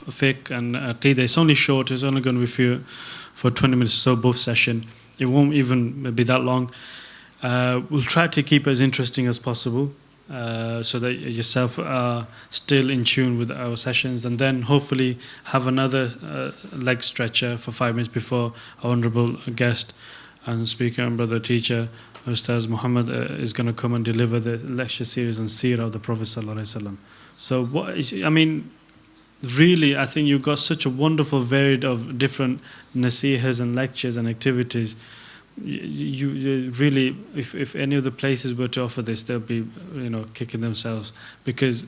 fiqh and aqidah. It's only short. It's only going to be for 20 minutes or so, both session. It won't even be that long. We'll try to keep it as interesting as possible, so that yourself are still in tune with our sessions, and then hopefully have another leg stretcher for 5 minutes before our honourable guest and speaker and brother teacher, Ustaz Muhammad, is going to come and deliver the lecture series on Seerah of the Prophet ﷺ. So, really, I think you've got such a wonderful varied of different nasihas and lectures and activities. You really, if any of the places were to offer this, they'll be, kicking themselves, because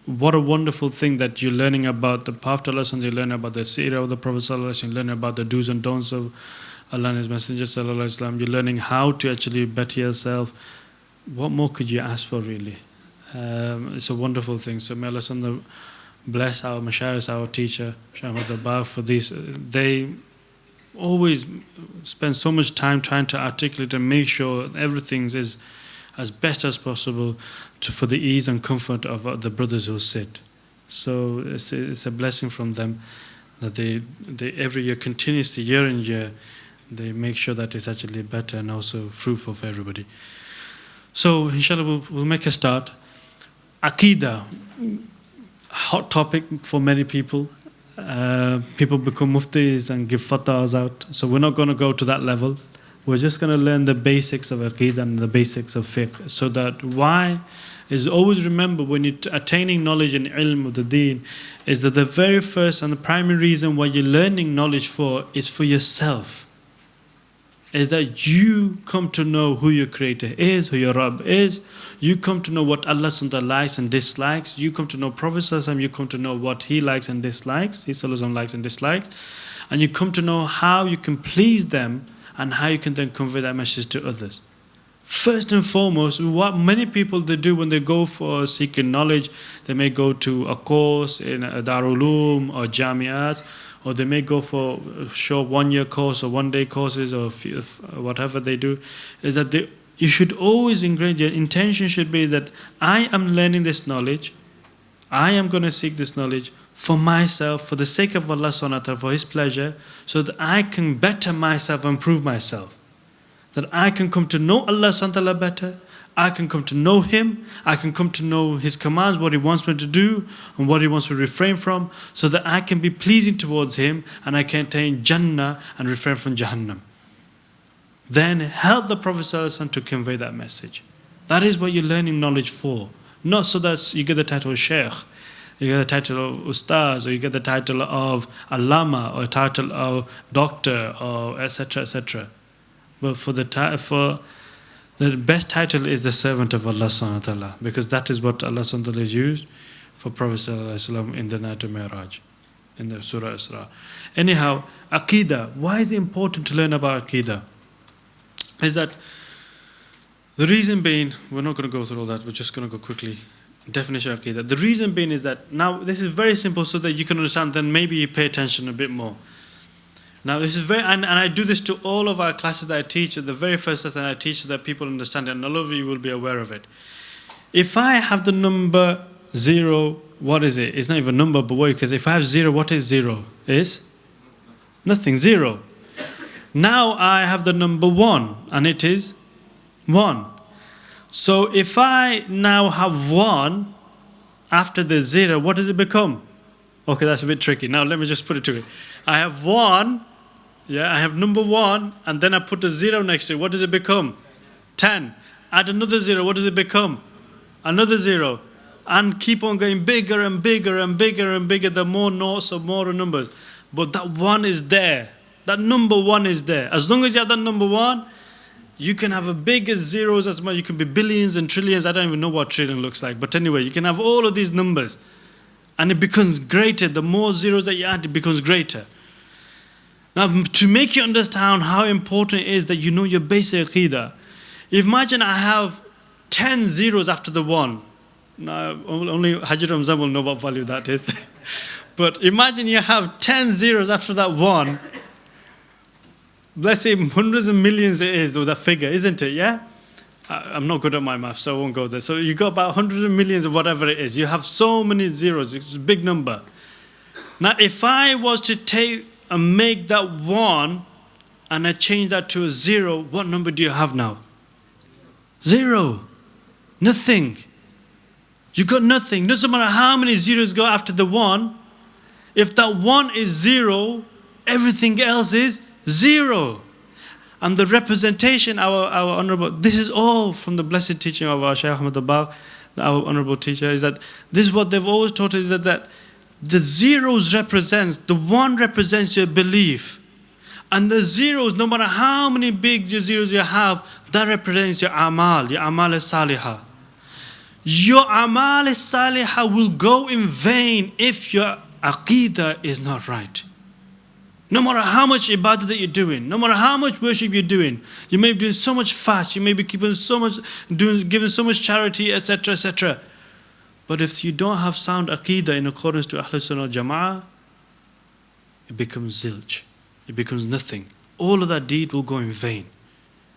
what a wonderful thing that you're learning about the path of Allah, you're learning about the Seerah of the Prophet ﷺ, you're learning about the do's and don'ts of Allah and His Messenger ﷺ, you're learning how to actually better yourself. What more could you ask for, really? It's a wonderful thing. So may Allah bless our mashayikh, our teacher, Shaykh Abdul for these. They always spend so much time trying to articulate and make sure everything is as best as possible for the ease and comfort of the brothers who sit. So it's a blessing from them that they every year, continuously, year in year, they make sure that it's actually better and also fruitful for everybody. So inshallah we'll make a start. Aqidah, hot topic for many people. People become muftis and give fatwas out. So we're not going to go to that level. We're just going to learn the basics of aqidah and the basics of fiqh. So that why is always remember when you're attaining knowledge in ilm of the deen, is that the very first and the primary reason why you're learning knowledge for is for yourself. Is that you come to know who your creator is, who your Rabb is. You come to know what Allah likes and dislikes. You come to know Prophet ﷺ, you come to know what he likes and dislikes, his likes and dislikes. And you come to know how you can please them and how you can then convey that message to others. First and foremost, what many people they do when they go for seeking knowledge, they may go to a course in a Darul Uloom or Jamiat, or they may go for a short 1 year course or 1 day courses or whatever they do, is that you should always encourage, your intention should be that I am learning this knowledge, I am going to seek this knowledge for myself, for the sake of Allah subhanahu wa ta'ala, for His pleasure, so that I can better myself and improve myself. That I can come to know Allah subhanahu wa ta'ala better, I can come to know Him, I can come to know His commands, what He wants me to do and what He wants me to refrain from, so that I can be pleasing towards Him and I can attain Jannah and refrain from Jahannam. Then help the Prophet ﷺ to convey that message. That is what you're learning knowledge for. Not so that you get the title of Shaykh, you get the title of Ustaz, or you get the title of Allama, or a title of Doctor, or etc. etc. But for the best title is the servant of Allah subhanahu wa ta'ala, because that is what Allah subhanahu wa ta'ala used for Prophet ﷺ in the night of Mi'raj, in the Surah Isra. Anyhow, Aqidah, why is it important to learn about Aqidah? Is that the reason being, we're not going to go through all that, we're just going to go quickly. Definition of Aqidah. The reason being is that, now this is very simple so that you can understand, then maybe you pay attention a bit more. Now this is very, and I do this to all of our classes that I teach, the very first lesson I teach so that people understand it, and all of you will be aware of it. If I have the number 0, what is it? It's not even a number, but wait, because if I have 0, what is 0? Is? Nothing, 0. Now I have the number 1, and it is 1. So if I now have 1 after the 0, what does it become? Okay, that's a bit tricky. Now let me just put it to it. I have 1, I have number 1, and then I put a 0 next to it. What does it become? 10. Add another 0, what does it become? Another 0. And keep on going bigger and bigger and bigger and bigger, the more noughts or more numbers. But that 1 is there. That number 1 is there. As long as you have that number 1, you can have a big as zeros as much. You can be billions and trillions. I don't even know what trillion looks like. But anyway, you can have all of these numbers. And it becomes greater. The more zeros that you add, it becomes greater. Now, to make you understand how important it is that you know your basic aqidah, imagine I have 10 zeros after the 1. Now, only Haji Ramzan will know what value that is. But imagine you have 10 zeros after that 1. Let's say hundreds of millions it is, though, that figure, isn't it, yeah? I'm not good at my math, so I won't go there. So you got about hundreds of millions of whatever it is. You have so many zeros, it's a big number. Now, if I was to take and make that 1 and I change that to a 0, what number do you have now? 0. Nothing. You got nothing. Doesn't matter how many zeros go after the 1. If that 1 is 0, everything else is 0. And the representation, our honorable, this is all from the blessed teaching of our Shaykh Ahmad Abba, our honorable teacher, is that this is what they've always taught us, that the zeros represents, the 1 represents your belief. And the zeros, no matter how many big zeros you have, that represents your amal salihah. Your amal salihah will go in vain if your aqidah is not right. No matter how much ibadah that you're doing, no matter how much worship you're doing, you may be doing so much fast, you may be keeping so much, giving so much charity, etc., etc. But if you don't have sound aqidah in accordance to Ahlul Sunnah Jama'ah, it becomes zilch. It becomes nothing. All of that deed will go in vain.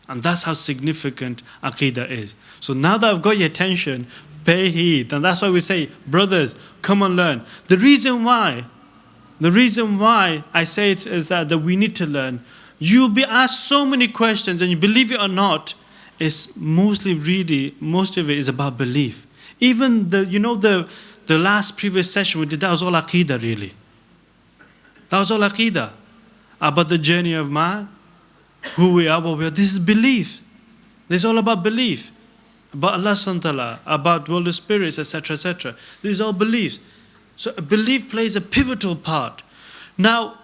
And that's how significant aqidah is. So now that I've got your attention, pay heed. And that's why we say, brothers, come and learn. The reason why I say it is that we need to learn. You'll be asked so many questions, and you believe it or not, it's most of it is about belief. Even the last previous session we did, that was all aqidah really. That was all aqidah. About the journey of man, who we are, what we are. This is belief. This is all about belief. About Allah subhanahu wa ta'ala, about world of spirits, etc., etc. These are all beliefs. So belief plays a pivotal part. Now,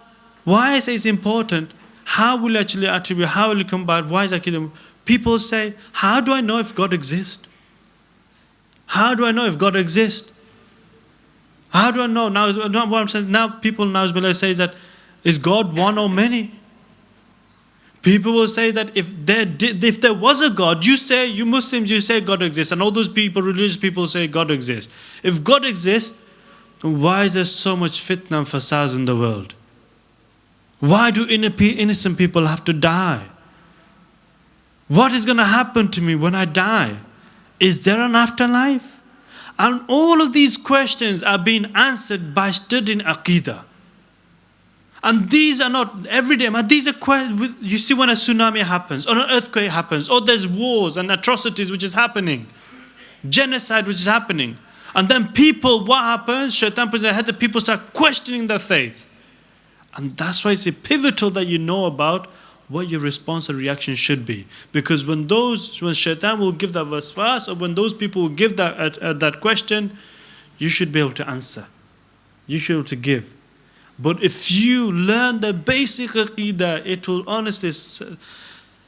why I say it's important, how will you actually attribute, how will you come about, why is that? People say, how do I know if God exists? How do I know if God exists? How do I know? Now, what I'm saying, now people now say that, is God one or many? People will say that if there was a God, you Muslims, you say God exists, and all those people, religious people say God exists. If God exists, then why is there so much fitna and fasad in the world? Why do innocent people have to die? What is going to happen to me when I die? Is there an afterlife? And all of these questions are being answered by studying aqidah. And these are not everyday, but these are questions. You see when a tsunami happens, or an earthquake happens, or there's wars and atrocities which is happening, genocide which is happening. And then people, what happens? Shaitan puts in their head that people start questioning their faith. And that's why it's pivotal that you know about what your response or reaction should be. Because when Shaitan will give that verse first, or when those people will give that question, you should be able to answer. You should be able to give. But if you learn the basic aqidah, it will honestly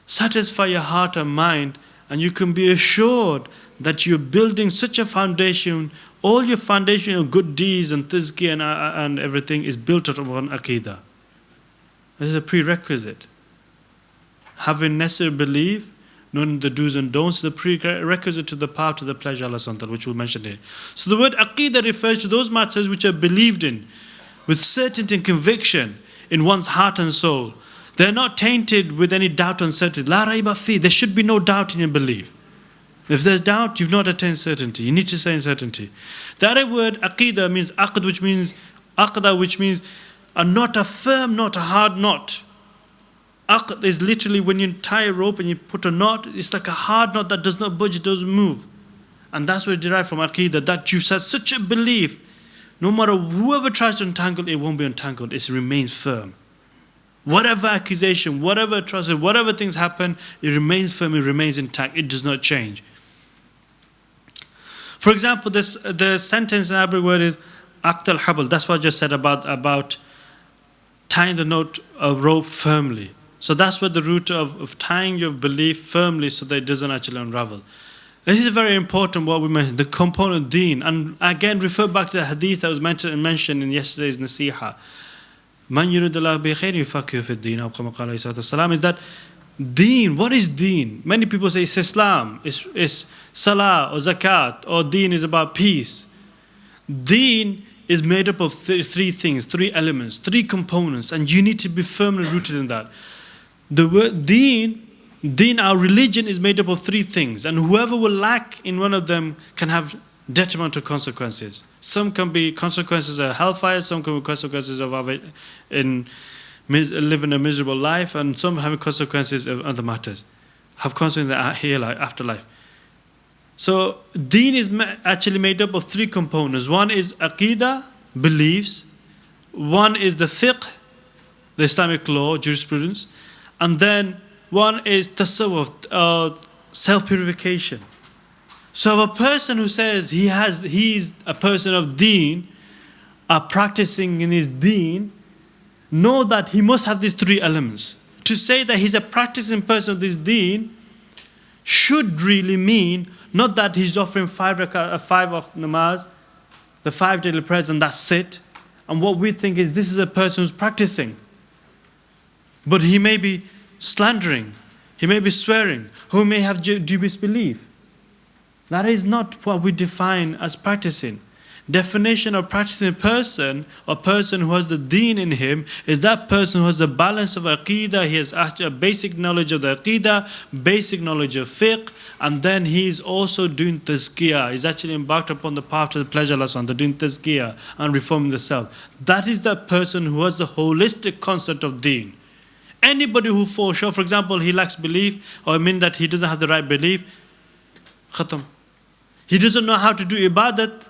satisfy your heart and mind, and you can be assured that you're building such a foundation. All your foundation of good deeds and tazkiyah and everything is built upon aqidah. This is a prerequisite. Having necessary belief, knowing the do's and don'ts, is the prerequisite to the path to the pleasure of Allah subhanahu wa ta'ala, which we'll mention here. So the word aqidah refers to those matters which are believed in with certainty and conviction in one's heart and soul. They're not tainted with any doubt and uncertainty. La raiba fi. There should be no doubt in your belief. If there's doubt, you've not attained certainty. You need to say certainty. The other word, aqidah, means aqd, which means a knot, a firm knot, a hard knot. Aqd is literally when you tie a rope and you put a knot, it's like a hard knot that does not budge, it doesn't move. And that's where it derived from aqidah, that you have such a belief. No matter whoever tries to untangle it, won't be untangled. It remains firm. Whatever accusation, whatever atrocity, whatever things happen, it remains firm, it remains intact, it does not change. For example, the sentence in Arabic word is aqd al-habl. That's what I just said about tying the knot of rope firmly. So that's what the root of tying your belief firmly so that it doesn't actually unravel. This is very important what we mentioned, the component deen. And again, refer back to the hadith that was mentioned in yesterday's nasiha. Man yuridullahu bi khairin yufaqihu fi ad-din, aw kama qala alayhi salatu, is that deen. What is deen? Many people say it's Islam, it's salah or zakat, or deen is about peace. Deen is made up of three things, three elements, three components, and you need to be firmly rooted in that. The word deen, our religion, is made up of three things, and whoever will lack in one of them can have detrimental consequences. Some can be consequences of hellfire, some can be consequences of living a miserable life, and some have consequences of other matters. Have consequences in the here life, afterlife. So deen is actually made up of three components. One is aqidah, beliefs. One is the fiqh, the Islamic law, jurisprudence. And then one is tasawwuf, self-purification. So a person who says he's a person of deen, practicing in his deen, know that he must have these three elements. To say that he's a practicing person of this deen should really mean not that he's offering five of namaz, the 5 daily prayers, and that's it. And what we think is this is a person who's practicing. But he may be slandering, he may be swearing, who may have dubious belief. That is not what we define as practicing. Definition of practicing person, a person who has the deen in him, is that person who has the balance of aqidah. He has a basic knowledge of the aqidah, basic knowledge of fiqh, and then he is also doing tazkiyah. He's actually embarked upon the path to the pleasure of Allah, doing tazkiyah and reforming the self. That is the person who has the holistic concept of deen. Anybody who falls short, for example, he lacks belief, or mean that he doesn't have the right belief, khatam. He doesn't know how to do ibadat.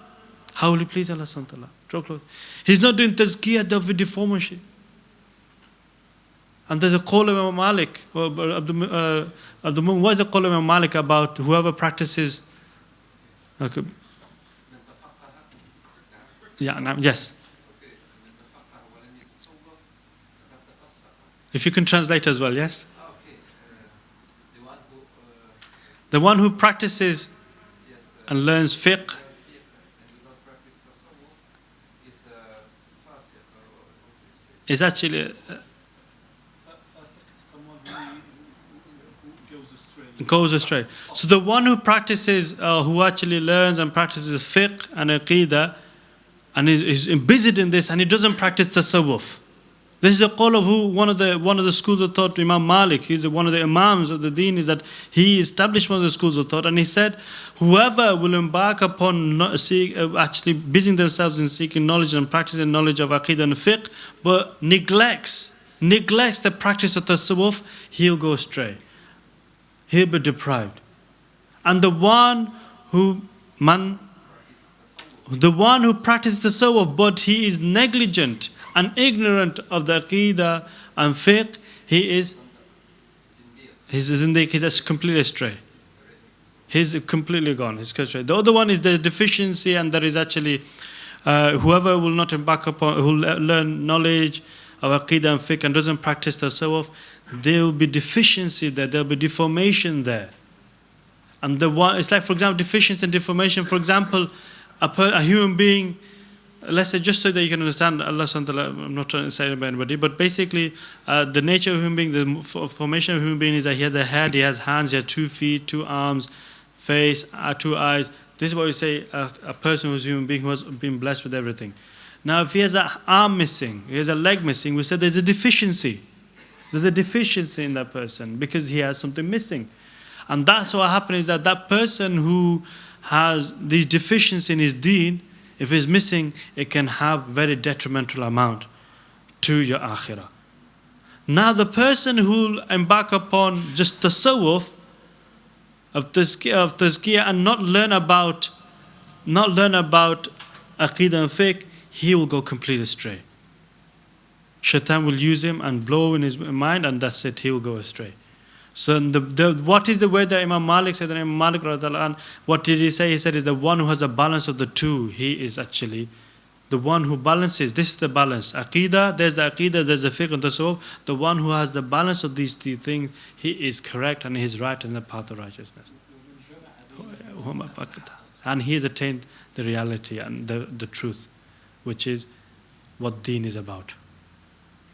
How will he please Allah subhanahu wa ta'ala? Draw close. He's not doing tazkiyah, there'll be deformation. And there's a qawl of Imam Malik, what is the qawl of Imam Malik about whoever practices? Okay. Yes. If you can translate as well, yes? The one who practices and learns fiqh is actually someone who goes astray. So the one who practices, who actually learns and practices fiqh and aqidah, and is busied in this, and he doesn't practice tasawwuf. This is a qawl of one of the schools of thought, Imam Malik. He's one of the imams of the deen. Is that he established one of the schools of thought, and he said, whoever will embark upon actually busying themselves in seeking knowledge and practicing knowledge of aqidah and fiqh, but neglects the practice of tasawwuf, he'll go astray. He'll be deprived. And the one who practices tasawwuf, but he is negligent and ignorant of the aqidah and fiqh, he's completely astray. He's completely gone. He's astray. The other one is the deficiency, and there is actually whoever will not embark upon, who learn knowledge of aqidah and fiqh and doesn't practice tasawwuf, there will be deficiency there. There will be deformation there. And the one, it's like, for example, deficiency and deformation. For example, a human being. Let's say, just so that you can understand, Allah subhanahu wa ta'ala, I'm not trying to say about anybody, but basically, the nature of a human being, the formation of a human being is that he has a head, he has hands, he has 2 feet, 2 arms, face, 2 eyes. This is what we say, a person who's a human being who has been blessed with everything. Now, if he has an arm missing, he has a leg missing, we said there's a deficiency. There's a deficiency in that person because he has something missing. And that's what happens, is that person who has these deficiencies in his deen, if it's missing, it can have very detrimental amount to your akhirah. Now the person who will embark upon just tasawwuf of tazkiyah and not learn about aqidah and fiqh, he will go completely astray. Shaitan will use him and blow in his mind, and that's it, he will go astray. So what is the way that Imam Malik said, Imam Malik, what did he say? He said, is the one who has a balance of the two. He is actually the one who balances. This is the balance. Aqidah, there's the fiqh and tasawwuf. The one who has the balance of these 3 things, he is correct and he is right in the path of righteousness. And he has attained the reality and the truth, which is what deen is about.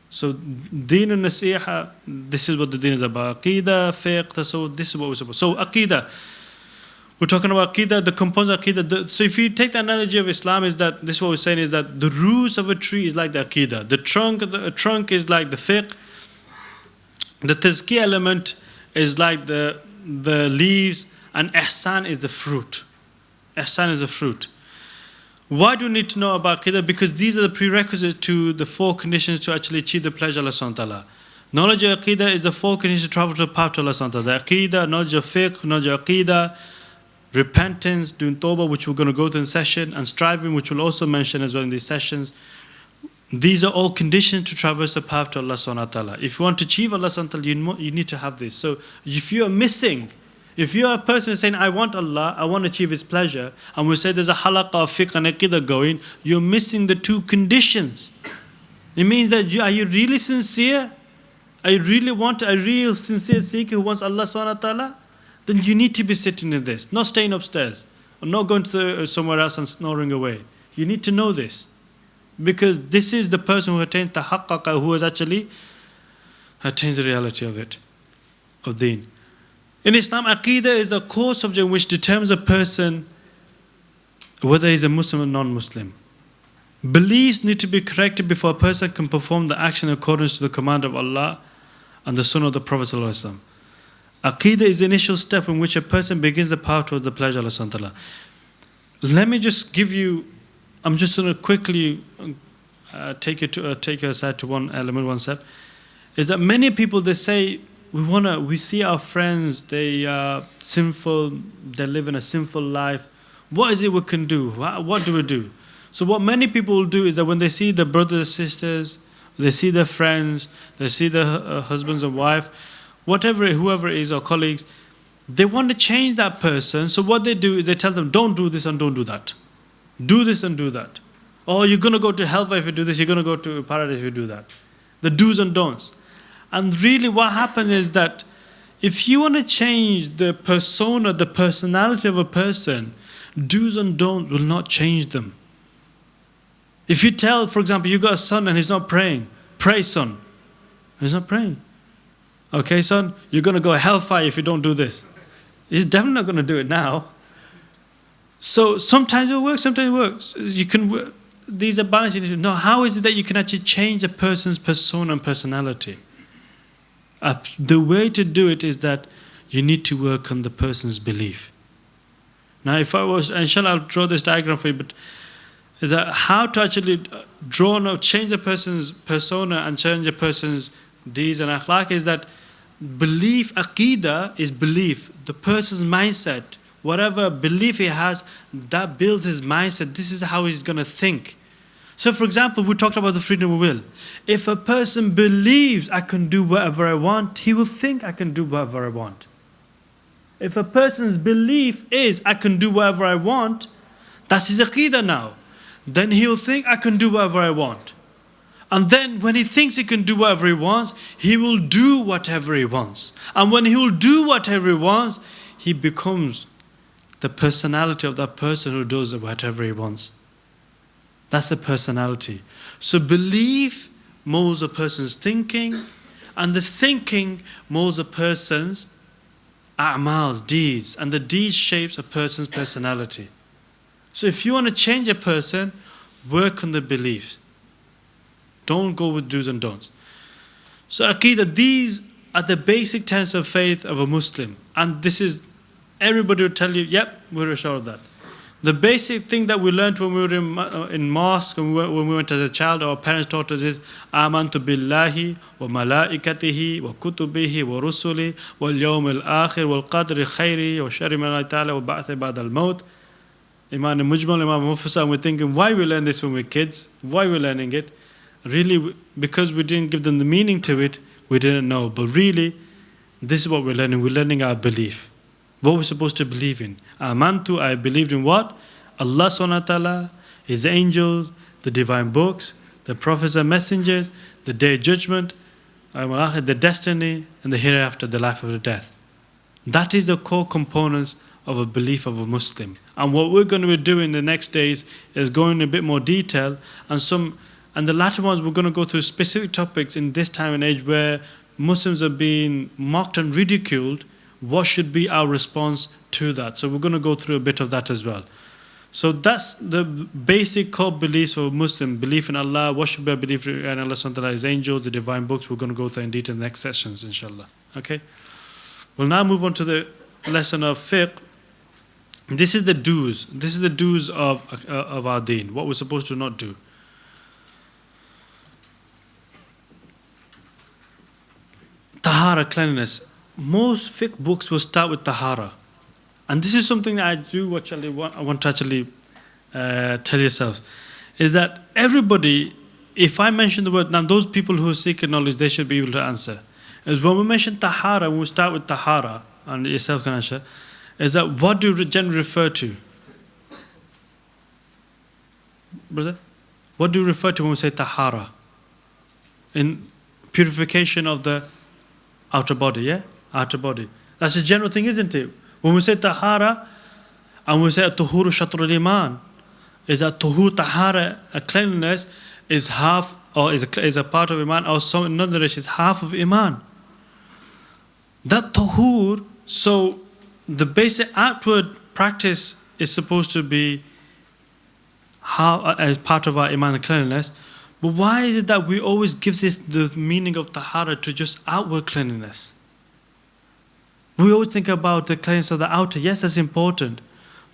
So, deen and nasiha, this is what the deen is about. Aqidah, fiqh, tasawwuf, this is what we're supposed to. So, aqidah. We're talking about aqidah, the components of aqidah. So, if you take the analogy of Islam, is that this is what we're saying is that the roots of a tree is like the aqidah. The trunk is like the fiqh. The tazkiyah element is like the leaves, and ihsan is the fruit. Ihsan is a fruit. Why do we need to know about Aqidah? Because these are the prerequisites to the 4 conditions to actually achieve the pleasure of Allah subhanahu wa ta'ala. Knowledge of Aqidah is the 4 conditions to travel to the path to Allah subhanahu wa ta'ala. The Aqidah, knowledge of fiqh, knowledge of Aqidah, repentance, doing tawbah, which we're going to go through in session, and striving, which we'll also mention as well in these sessions. These are all conditions to traverse the path to Allah subhanahu wa ta'ala. If you want to achieve Allah subhanahu wa ta'ala, you need to have this. So if you are missing, if you are a person saying, I want Allah, I want to achieve His pleasure, and we say there's a halaqah of fiqh and aqidah going, you're missing the 2 conditions. It means that are you really sincere? Are you really a real sincere seeker who wants Allah subhanahu wa ta'ala? Then you need to be sitting in this, not staying upstairs, or not going to somewhere else and snoring away. You need to know this. Because this is the person who attains the haqqaqa, who has actually attains the reality of it, of deen. In Islam, Aqidah is a core subject which determines a person whether he's a Muslim or non-Muslim. Beliefs need to be corrected before a person can perform the action in accordance to the command of Allah and the Sunnah of the Prophet ﷺ. Aqidah is the initial step in which a person begins the path towards the pleasure of Allah subhanahu wa ta'ala. Let me just give you, I'm just going to quickly take you aside to one element, one step. Is that many people, they say, we see our friends, they are sinful, they live in a sinful life. What is it we can do? What do we do? So what many people will do is that when they see their brothers and sisters, they see their friends, they see their husbands and wife, whoever it is, or colleagues, they want to change that person. So what they do is they tell them, don't do this and don't do that. Do this and do that. Oh, you're going to go to hellfire if you do this, you're going to go to paradise if you do that. The do's and don'ts. And really what happens is that if you want to change the persona, the personality of a person, do's and don'ts will not change them. If you tell, for example, you got a son and he's not praying, pray son. He's not praying. Okay son, you're going to go hellfire if you don't do this. He's definitely not going to do it now. So sometimes it works, sometimes it works. These are balancing. No, how is it that you can actually change a person's persona and personality? The way to do it is that you need to work on the person's belief. Now, if I was, inshallah, I'll draw this diagram for you, but that how to actually change a person's persona and change a person's deeds and akhlaq is that belief, aqidah is belief. The person's mindset, whatever belief he has, that builds his mindset. This is how he's going to think. So for example, we talked about the freedom of will. If a person believes I can do whatever I want, he will think I can do whatever I want. If a person's belief is I can do whatever I want, that's his aqidah now. Then he will think I can do whatever I want. And then when he thinks he can do whatever he wants, he will do whatever he wants. And when he will do whatever he wants, he becomes the personality of that person who does whatever he wants. That's the personality. So belief molds a person's thinking, and the thinking molds a person's a'mals, deeds, and the deeds shapes a person's personality. So if you want to change a person, work on the beliefs. Don't go with do's and don'ts. So Aqidah, these are the basic tenets of faith of a Muslim. And this is, everybody will tell you, yep, we're sure of that. The basic thing that we learned when we were in mosque, when we went as a child, our parents taught us is Amantu billahi wa malaikatihi wa kutubihi wa rusuli wal yawm al-akhir wal qadri khayri wa sharri min Allah ta'ala wa ba'athi ba'd al-maut. Imam Mujmal, Imam Mufassal, we're thinking, why we learn this when we're kids? Why we're learning it? Really, because we didn't give them the meaning to it, we didn't know. But really, this is what we're learning. We're learning our belief. What we're supposed to believe in. Amantu, I believed in what? Allah subhanahu wa ta'ala, His angels, the divine books, the prophets and messengers, the day of judgment, the destiny, and the hereafter, the life of the death. That is the core components of a belief of a Muslim. And what we're going to be doing the next days is going in a bit more detail, and the latter ones we're going to go through specific topics in this time and age where Muslims are being mocked and ridiculed. What should be our response to that? So we're going to go through a bit of that as well. So that's the basic core beliefs of a Muslim. Belief in Allah, what should be our belief in Allah subhanahu wa ta'ala, His angels, the divine books. We're going to go through in detail in the next sessions, inshallah. Okay? We'll now move on to the lesson of fiqh. This is the do's. This is the do's of our deen. What we're supposed to not do. Tahara, cleanliness. Most fiqh books will start with tahara. And this is something that I do actually I want to actually tell yourselves. Is that everybody, if I mention the word, now those people who seek knowledge, they should be able to answer. Is when we mention tahara, when we start with tahara, and yourself can answer, is that what do you generally refer to? Brother? What do you refer to when we say tahara? In purification of the outer body, yeah? Outer body. That's a general thing, isn't it? When we say tahara, and we say tuhuru shatrul iman, is that tuhur, tahara, a cleanliness, is half, or is a part of iman, or some another is half of iman. That tuhur, so the basic outward practice is supposed to be as part of our iman and cleanliness. But why is it that we always give this the meaning of tahara to just outward cleanliness? We always think about the cleanliness of the outer. Yes, that's important.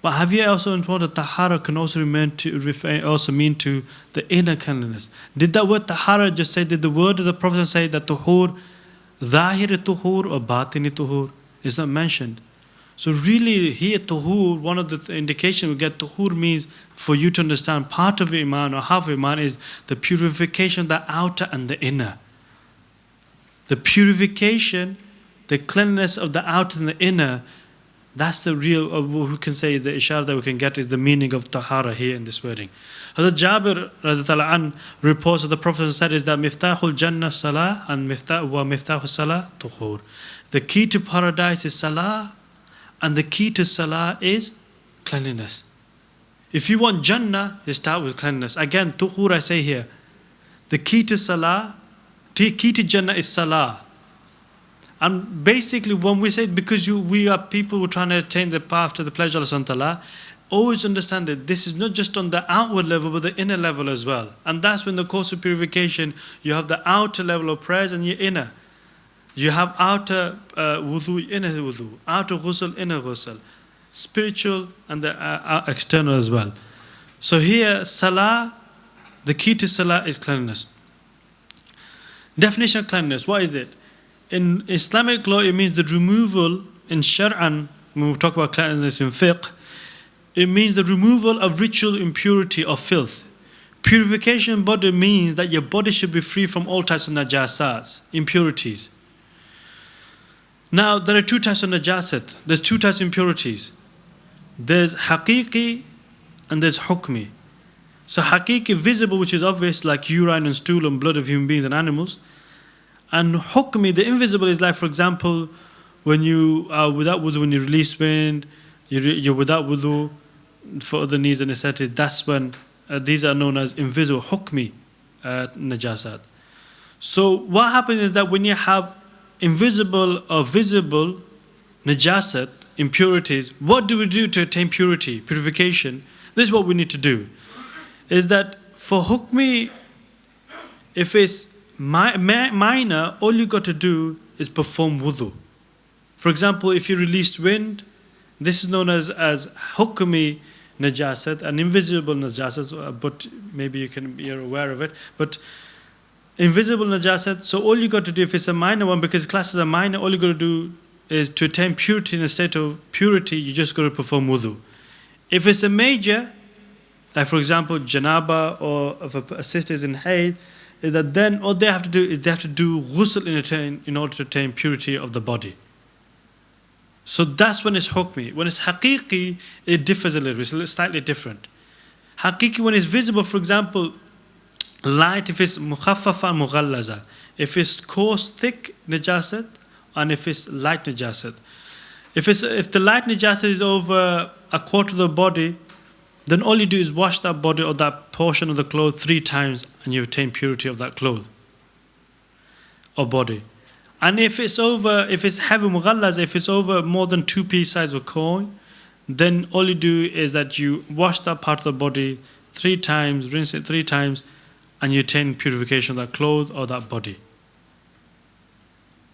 But have you also informed that tahara can also mean to the inner cleanliness? Did that word tahara just say, did the word of the Prophet say that tuhur, zahiri tuhur or batini tuhur? It's not mentioned. So really here tuhur, one of the indications we get, tuhur means for you to understand part of iman or half of iman is the purification of the outer and the inner. The purification, the cleanliness of the outer and the inner, that's the real, or what we can say is the ishara that we can get is the meaning of tahara here in this wording. Hazrat Jabir radhiyallahu anh reports that the Prophet said is that miftahul jannah salah and miftahul salah tuhur. The key to paradise is salah, and the key to salah is cleanliness. If you want Jannah, you start with cleanliness. Again, tuhur I say here. The key to salah, key to Jannah is salah. And basically when we say, because we are people who are trying to attain the path to the pleasure of Allah subhanahu wa ta'ala, always understand that this is not just on the outward level, but the inner level as well. And that's when the course of purification, you have the outer level of prayers and your inner. You have outer wudu, inner wudu, outer ghusl, inner ghusl, spiritual and the external as well. So here, salah, the key to salah is cleanliness. Definition of cleanliness, what is it? In Islamic law, it means the removal, in Shar'an, when we talk about cleanliness in fiqh, it means the removal of ritual impurity or filth. Purification of body means that your body should be free from all types of najasats, impurities. Now, there are two types of najasat. There's two types of impurities. There's haqiqi and there's hukmi. So haqiqi, visible, which is obvious, like urine and stool and blood of human beings and animals. And hukmi, the invisible, is like, for example, when you are without wudu, when you release wind, you're without wudu for other needs and necessities, that's when these are known as invisible, hukmi najasat. So what happens is that when you have invisible or visible najasat, impurities, what do we do to attain purity, purification? This is what we need to do. Is that for hukmi, if it's minor, all you got to do is perform wudu. For example, if you released wind, this is known as hukmi najasat, an invisible najasat, but maybe you're aware of it. But invisible najasat, so all you got to do, if it's a minor one, because class is a minor, all you got to do is to attain purity. In a state of purity, you just got to perform wudu. If it's a major, like for example, janaba, or if a sister is in hayd, is that then all they have to do is they have to do ghusl in order to attain purity of the body. So that's when it's hukmi. When it's haqiqi, it differs a little. It's slightly different. Haqiqi, when it's visible, for example, light, if it's mukhaffafa and mughallaza, if it's coarse, thick najasat, and if it's light najasat. If the light najasat is over a quarter of the body, then all you do is wash that body or that portion of the cloth 3 times and you attain purity of that cloth or body. And if it's heavy mughallaza, if it's over more than 2 piece size of coin, then all you do is that you wash that part of the body 3 times, rinse it 3 times, and you attain purification of that cloth or that body.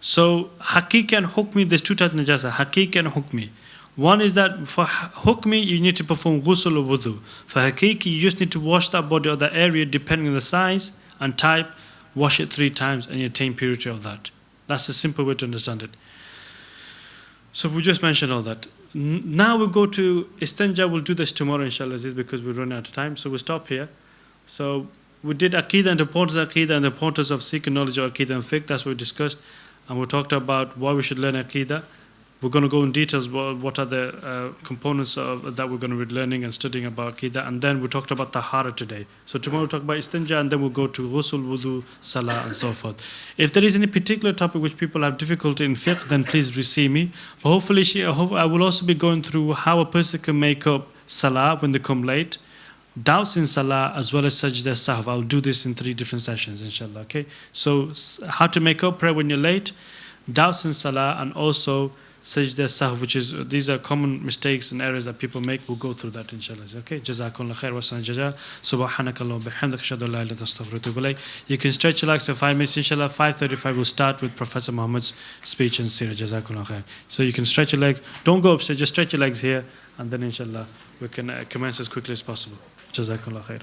So, haqiqi and hukmi, there's 2 types of najasa, haqiqi and hukmi. One is that for hukmi, you need to perform ghusl or wudu. For hakiki, you just need to wash that body or that area depending on the size and type, wash it 3 times and you attain purity of that. That's the simple way to understand it. So we just mentioned all that. Now we'll go to istinja. We'll do this tomorrow inshallah because we're running out of time. So we'll stop here. So we did Aqidah and the importance of Aqidah and the importance of seeking knowledge of Aqidah and fiqh. That's what we discussed. And we talked about why we should learn Aqidah. We're going to go in details what are the components of that we're going to be learning and studying about Aqidah. And then we talked about Tahara today. So tomorrow we'll talk about istinja and then we'll go to ghusl, wudu, salah and so forth. If there is any particular topic which people have difficulty in fiqh, then please receive me. But hopefully I will also be going through how a person can make up salah when they come late, doubts in salah as well as sajda sahv. I'll do this in 3 different sessions inshallah. Okay. So how to make up prayer when you're late, doubts in salah, and also sajda sahv, which is these are common mistakes and errors that people make. We'll go through that inshallah. Okay. Jazakumullah khair wa sana jaza. Subhanakallahumma bihamdika ashhadu an la ilaha illa anta astaghfiruka wa atubu ilayk. You can stretch your legs for 5 minutes inshallah. 5:35 we'll start with Professor Muhammad's speech and seerah. Jazakumullah khair. So you can stretch your legs. Don't go upstairs. Just stretch your legs here, and then inshallah we can commence as quickly as possible. Jazakumullah khair.